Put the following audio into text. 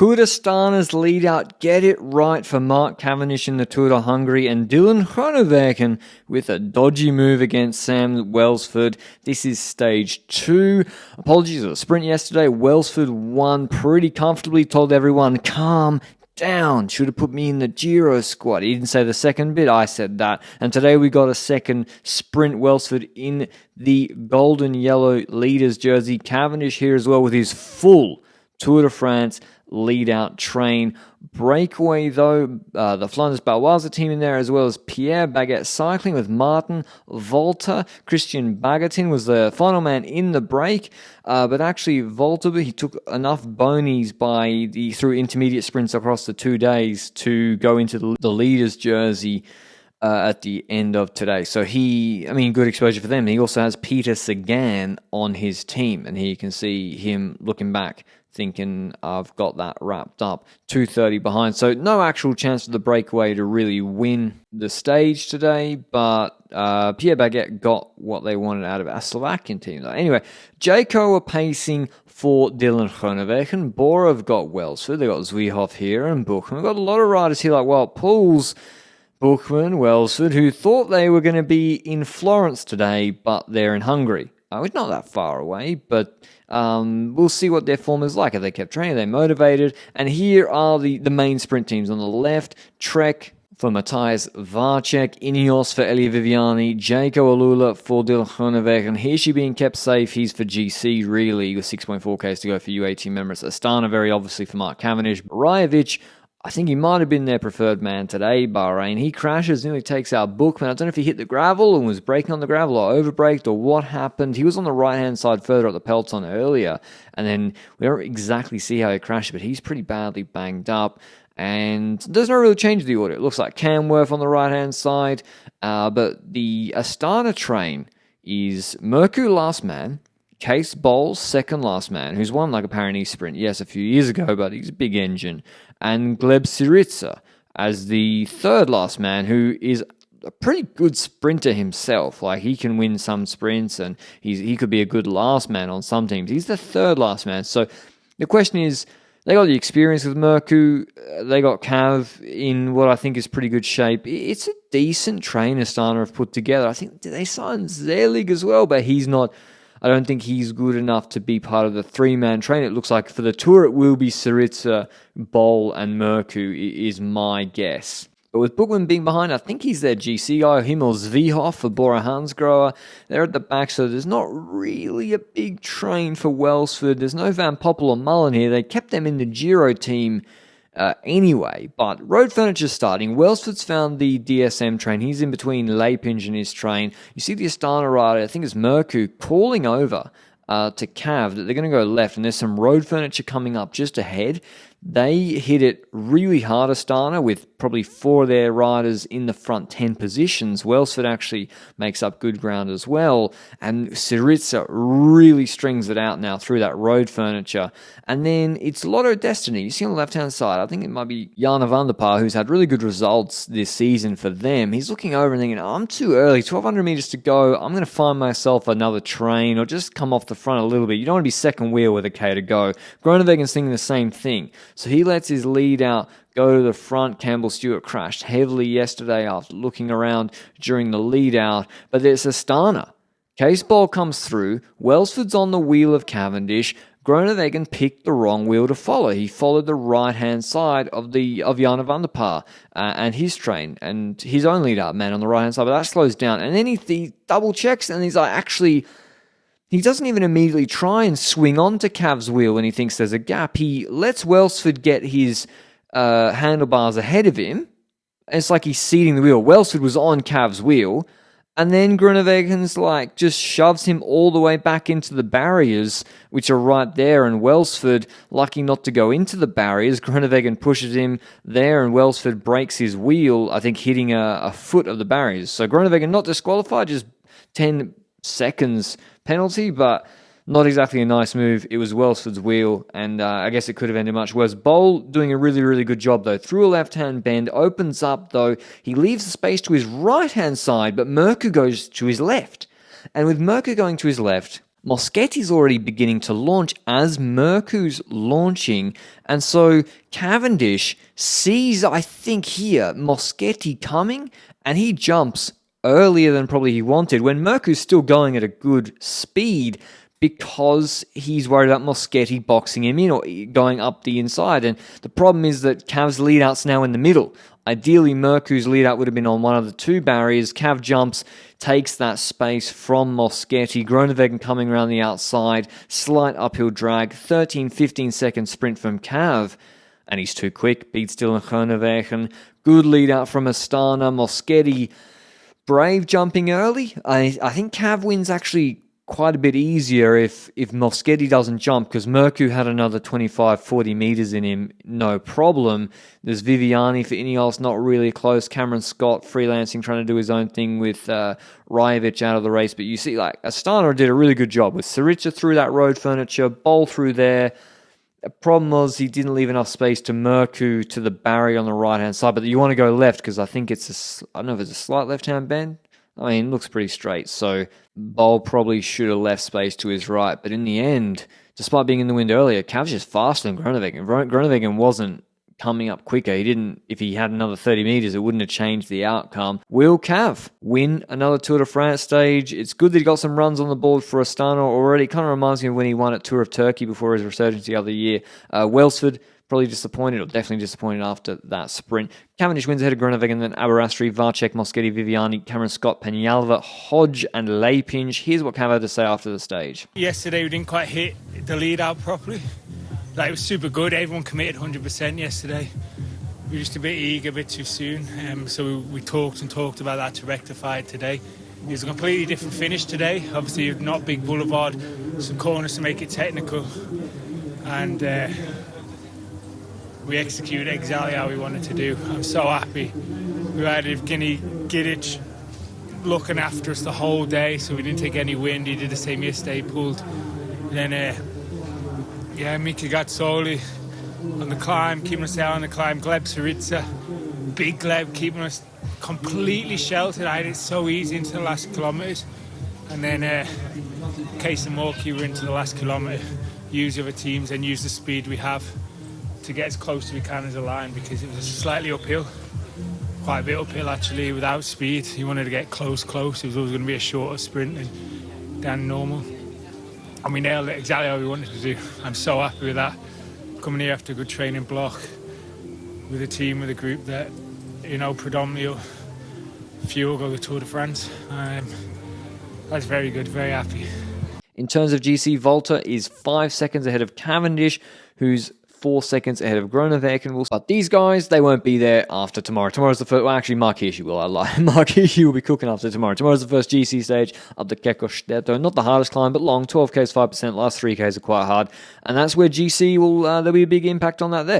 Tour de Stana's lead out get it right for Mark Cavendish in the Tour de Hongrie, and Dylan Groenewegen with a dodgy move against Sam Welsford. This is stage 2. Apologies for the sprint yesterday. Welsford won pretty comfortably, told everyone, calm down, should have put me in the Giro squad. He didn't say the second bit, I said that. And today we got a second sprint. Welsford in the golden yellow leaders jersey. Cavendish here as well with his full Tour de France lead-out train. Breakaway, though, the Flanders Baloise team in there, as well as Pierre Baguette cycling with Martin Volta. Christian Bagatin was the final man in the break, but actually Volta, he took enough bonies through intermediate sprints across the 2 days to go into the leaders jersey at the end of today. So good exposure for them. He also has Peter Sagan on his team, and here you can see him looking back, thinking, I've got that wrapped up. 2:30 behind, so no actual chance for the breakaway to really win the stage today, but Pierre Baguette got what they wanted out of a Slovakian team. Anyway, Jayco are pacing for Dylan Groenewegen. Borov got Welsford. They got Zwiehoff here and Buchmann. We've got a lot of riders here like Wout Poels, Buchmann, Welsford, who thought they were going to be in Florence today, but they're in Hungary. It's not that far away, but we'll see what their form is like. Have they kept training? Are they motivated? And here are the main sprint teams. On the left, Trek for Matthias Vacek, Ineos for Elia Viviani, Jayco Alula for Dylan Groenewegen. Hirschi being kept safe. He's for GC, really, with 6.4Ks to go for UAE team members. Astana, very obviously, for Mark Cavendish. Rajovic, I think he might have been their preferred man today, Bahrain. He crashes, nearly takes out Buchmann. I don't know if he hit the gravel and was braking on the gravel or overbraked or what happened. He was on the right-hand side further up the peloton earlier, and then we don't exactly see how he crashed, but he's pretty badly banged up. And there's no real change to the order. It looks like Camworth on the right-hand side, but the Astana train is Merku last man, Case Bowles second last man, who's won like a Paris sprint, yes, a few years ago, but he's a big engine, and Gleb Syriza as the third last man, who is a pretty good sprinter himself. Like, he can win some sprints, and he could be a good last man on some teams. He's the third last man. So the question is, they got the experience with Merku, they got Cav in what I think is pretty good shape. It's a decent train Astana have put together. I think they signed Zelig as well, but he's not. I don't think he's good enough to be part of the three-man train. It looks like for the Tour it will be Syriza, Bol, and Merku is my guess. But with Buchmann being behind, I think he's their GC guy. Him or Zwiehoff for Bora Hansgrohe. They're at the back, so there's not really a big train for Welsford. There's no Van Poppel or Mullen here. They kept them in the Giro team anyway, but road furniture starting. Welsford's found the DSM train. He's in between Leipinge and his train. You see the Astana rider, I think it's Merku, calling over to Cav that they're going to go left, and there's some road furniture coming up just ahead. They hit it really hard, Astana, with probably 4 of their riders in the front 10 positions. Welsford actually makes up good ground as well, and Syriza really strings it out now through that road furniture. And then it's Lotto Destiny. You see on the left-hand side, I think it might be Jana van der Paar, who's had really good results this season for them. He's looking over and thinking, I'm too early, 1,200 meters to go. I'm going to find myself another train or just come off the front a little bit. You don't want to be second wheel with a K to go. Groenewegen's thinking the same thing. So he lets his lead out go to the front. Campbell Stewart crashed heavily yesterday after looking around during the lead out. But there's Astana. Case Ball comes through. Welsford's on the wheel of Cavendish. Groenewegen picked the wrong wheel to follow. He followed the right-hand side of Jana van der Paar and his train, and his own lead-out man on the right-hand side, but that slows down. And then he double-checks, and he's like, actually, he doesn't even immediately try and swing onto Cav's wheel when he thinks there's a gap. He lets Welsford get his handlebars ahead of him. It's like he's seating the wheel. Welsford was on Cav's wheel, and then Groenewegen's like just shoves him all the way back into the barriers, which are right there, and Welsford, lucky not to go into the barriers. Groenewegen pushes him there, and Welsford breaks his wheel, I think hitting a foot of the barriers. So Groenewegen not disqualified, just 10 seconds penalty, but not exactly a nice move. It was Welsford's wheel, and I guess it could have ended much worse. Bol doing a really, really good job, though. Through a left-hand bend, opens up, though. He leaves the space to his right-hand side, but Merku goes to his left. And with Merku going to his left, Moschetti's already beginning to launch as Merku's launching, and so Cavendish sees, I think here, Moschetti coming, and he jumps earlier than probably he wanted when Merku's still going at a good speed, because he's worried about Moschetti boxing him in or going up the inside. And the problem is that Cav's lead-out's now in the middle. Ideally, Merku's lead-out would have been on one of the two barriers. Cav jumps, takes that space from Moschetti. Groenewegen coming around the outside. Slight uphill drag. 13-15 second sprint from Cav. And he's too quick. Beats Dylan Groenewegen. Good lead-out from Astana. Moschetti, brave jumping early. I think Cav wins actually quite a bit easier if Moschetti doesn't jump, because Merku had another 25-40 meters in him, no problem. There's Viviani for Ineos, not really close. Cameron Scott freelancing, trying to do his own thing with Rajovic out of the race. But you see, like, Astana did a really good job with Sarica through that road furniture, Bol through there. The problem was he didn't leave enough space to Merku to the barrier on the right-hand side. But you want to go left, because I think it's I don't know if it's a slight left-hand bend. I mean, it looks pretty straight, so Bol probably should have left space to his right. But in the end, despite being in the wind earlier, Cav's just faster than Groenewegen. Groenewegen wasn't coming up quicker. He didn't. If he had another 30 meters, it wouldn't have changed the outcome. Will Cav win another Tour de France stage? It's good that he got some runs on the board for Astana already. Kind of reminds me of when he won at Tour of Turkey before his resurgence the other year. Welsford, probably disappointed, or definitely disappointed after that sprint. Cavendish wins ahead of Groenewegen, then Aberasturi, Varcek, Moschetti, Viviani, Cameron Scott, Peñalva, Hodge, and Lapinge. Here's what Cav had to say after the stage. Yesterday we didn't quite hit the lead out properly. Like, it was super good. Everyone committed 100% yesterday. We were just a bit eager, a bit too soon. So we talked about that to rectify it today. It was a completely different finish today. Obviously, not big boulevard, some corners to make it technical. And we executed exactly how we wanted to do. I'm so happy. We had Evgeny Gidic looking after us the whole day, so we didn't take any wind. He did the same yesterday, pulled. And then, Mika Gazzoli on the climb, keeping us out on the climb. Gleb Sarica, big Gleb, keeping us completely sheltered. I had it so easy into the last kilometres. And then Case and Morky were into the last kilometre. Use the other teams and use the speed we have to get as close as we can as a line, because it was slightly uphill, quite a bit uphill actually, without speed. You wanted to get close. It was always going to be a shorter sprint than normal. And we nailed it exactly how we wanted to do. I'm so happy with that. Coming here after a good training block with a team, with a group that, predominantly fuel go the Tour de France. That's very good, very happy. In terms of GC, Volta is 5 seconds ahead of Cavendish, who's 4 seconds ahead of Groenewegen. But these guys, they won't be there after tomorrow. Tomorrow's the first... Well, actually, Mark Hirschi will. I lie. Mark Hirschi will be cooking after tomorrow. Tomorrow's the first GC stage up the Kekoshteto. Not the hardest climb, but long. 12Ks, 5%. Last 3Ks are quite hard. And that's where GC will... there'll be a big impact on that there.